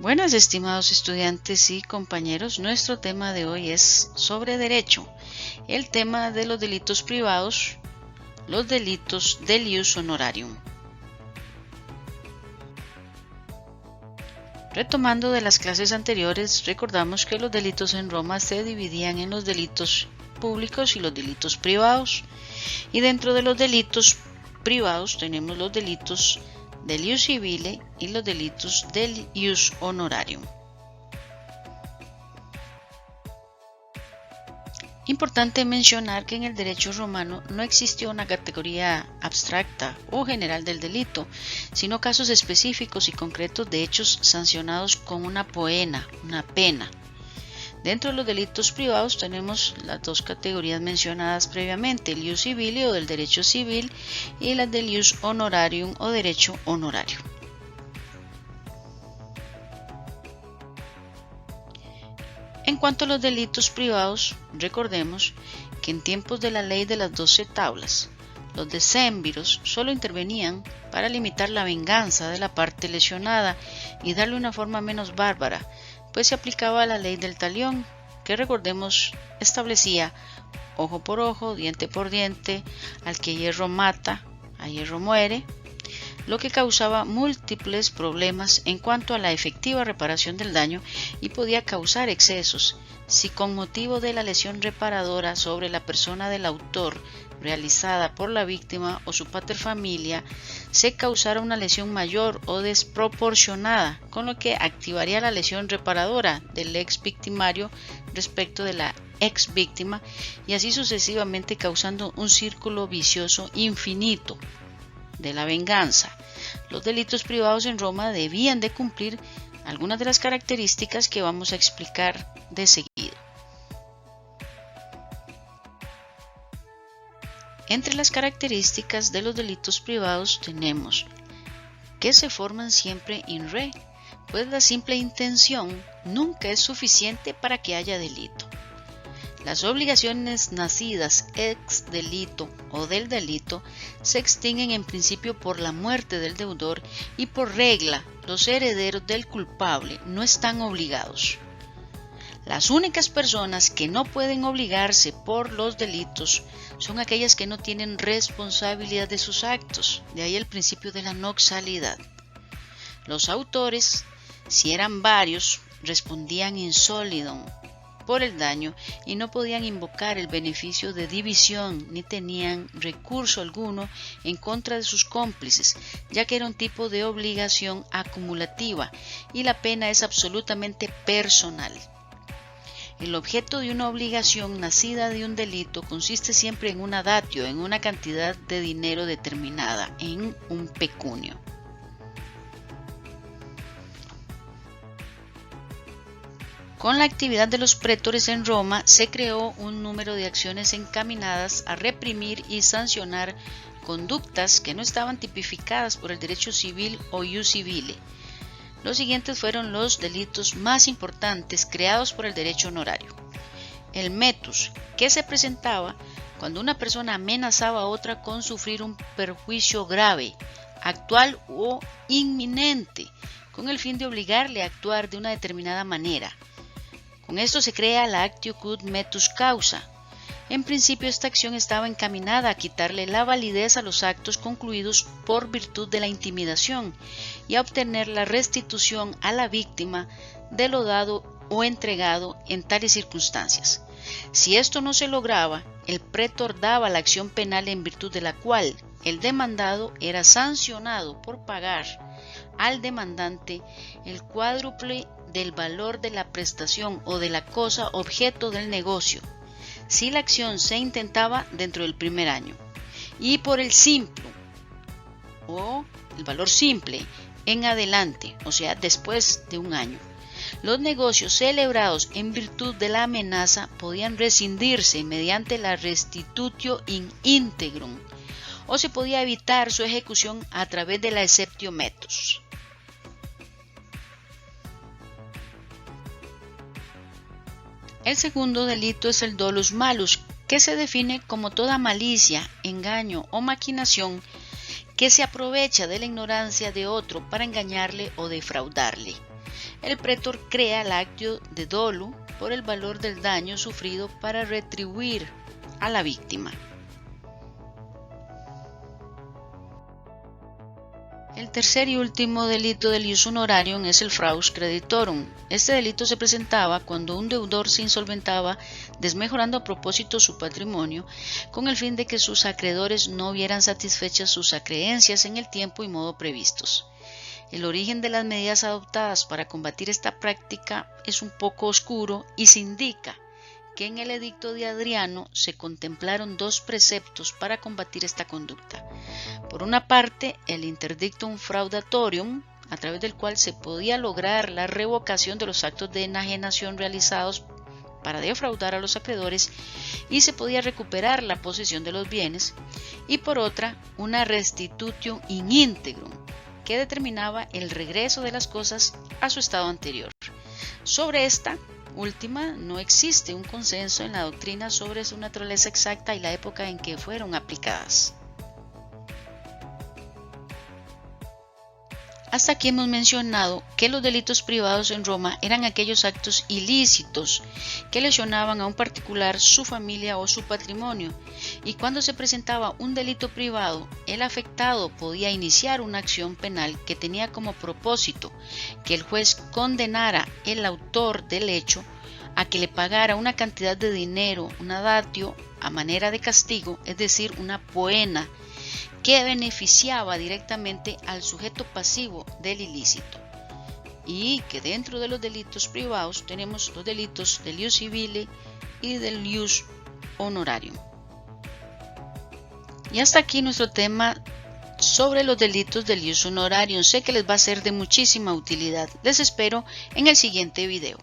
Buenas, estimados estudiantes y compañeros, nuestro tema de hoy es sobre derecho, el tema de los delitos privados, los delitos del ius honorarium. Retomando de las clases anteriores, recordamos que los delitos en Roma se dividían en los delitos públicos y los delitos privados, y dentro de los delitos privados tenemos los delitos del ius civile y los delitos del ius honorarium. Importante mencionar que en el derecho romano no existió una categoría abstracta o general del delito, sino casos específicos y concretos de hechos sancionados con una pena. Dentro de los delitos privados tenemos las dos categorías mencionadas previamente, el ius civile o del derecho civil y las del ius honorarium o derecho honorario. En cuanto a los delitos privados, recordemos que en tiempos de la ley de las 12 tablas, los decemviros solo intervenían para limitar la venganza de la parte lesionada y darle una forma menos bárbara, pues se aplicaba la ley del talión, que recordemos establecía ojo por ojo, diente por diente, al que hierro mata, a hierro muere, lo que causaba múltiples problemas en cuanto a la efectiva reparación del daño y podía causar excesos si con motivo de la lesión reparadora sobre la persona del autor realizada por la víctima o su paterfamilia se causara una lesión mayor o desproporcionada, con lo que activaría la lesión reparadora del ex victimario respecto de la ex víctima y así sucesivamente, causando un círculo vicioso infinito de la venganza. Los delitos privados en Roma debían de cumplir algunas de las características que vamos a explicar de seguido. Entre las características de los delitos privados tenemos que se forman siempre in re, pues la simple intención nunca es suficiente para que haya delito. Las obligaciones nacidas ex delito o del delito se extinguen en principio por la muerte del deudor y por regla los herederos del culpable no están obligados. Las únicas personas que no pueden obligarse por los delitos son aquellas que no tienen responsabilidad de sus actos, de ahí el principio de la noxalidad. Los autores, si eran varios, respondían in solidum por el daño y no podían invocar el beneficio de división ni tenían recurso alguno en contra de sus cómplices, ya que era un tipo de obligación acumulativa y la pena es absolutamente personal. El objeto de una obligación nacida de un delito consiste siempre en una datio, en una cantidad de dinero determinada, en un pecunio. Con la actividad de los pretores en Roma se creó un número de acciones encaminadas a reprimir y sancionar conductas que no estaban tipificadas por el derecho civil o ius civile. Los siguientes fueron los delitos más importantes creados por el derecho honorario. El metus, que se presentaba cuando una persona amenazaba a otra con sufrir un perjuicio grave, actual o inminente, con el fin de obligarle a actuar de una determinada manera. Con esto se crea la actio quod metus causa. En principio esta acción estaba encaminada a quitarle la validez a los actos concluidos por virtud de la intimidación y a obtener la restitución a la víctima de lo dado o entregado en tales circunstancias. Si esto no se lograba, el pretor daba la acción penal en virtud de la cual el demandado era sancionado por pagar al demandante el cuádruple del valor de la prestación o de la cosa objeto del negocio, si la acción se intentaba dentro del primer año, y por el simple o el valor simple en adelante, o sea, después de un año. Los negocios celebrados en virtud de la amenaza podían rescindirse mediante la restitutio in integrum, o se podía evitar su ejecución a través de la exceptio metus. El segundo delito es el dolus malus, que se define como toda malicia, engaño o maquinación que se aprovecha de la ignorancia de otro para engañarle o defraudarle. el pretor crea el actio de dolo por el valor del daño sufrido para retribuir a la víctima. El tercer y último delito del ius honorarium es el fraus creditorum. Este delito se presentaba cuando un deudor se insolventaba desmejorando a propósito su patrimonio con el fin de que sus acreedores no vieran satisfechas sus acreencias en el tiempo y modo previstos. El origen de las medidas adoptadas para combatir esta práctica es un poco oscuro y se indica que en el edicto de Adriano se contemplaron dos preceptos para combatir esta conducta. Por una parte, el interdictum fraudatorium, a través del cual se podía lograr la revocación de los actos de enajenación realizados para defraudar a los acreedores y se podía recuperar la posesión de los bienes, y por otra, una restitutio in integrum, que determinaba el regreso de las cosas a su estado anterior. Sobre esta última no existe un consenso en la doctrina sobre su naturaleza exacta y la época en que fueron aplicadas. Hasta aquí hemos mencionado que los delitos privados en Roma eran aquellos actos ilícitos que lesionaban a un particular, su familia o su patrimonio, y cuando se presentaba un delito privado, el afectado podía iniciar una acción penal que tenía como propósito que el juez condenara al autor del hecho a que le pagara una cantidad de dinero, una datio, a manera de castigo, es decir, una poena, que beneficiaba directamente al sujeto pasivo del ilícito. Y que dentro de los delitos privados tenemos los delitos del ius civile y del ius honorarium. Y hasta aquí nuestro tema sobre los delitos del ius honorarium. Sé que les va a ser de muchísima utilidad. Les espero en el siguiente video.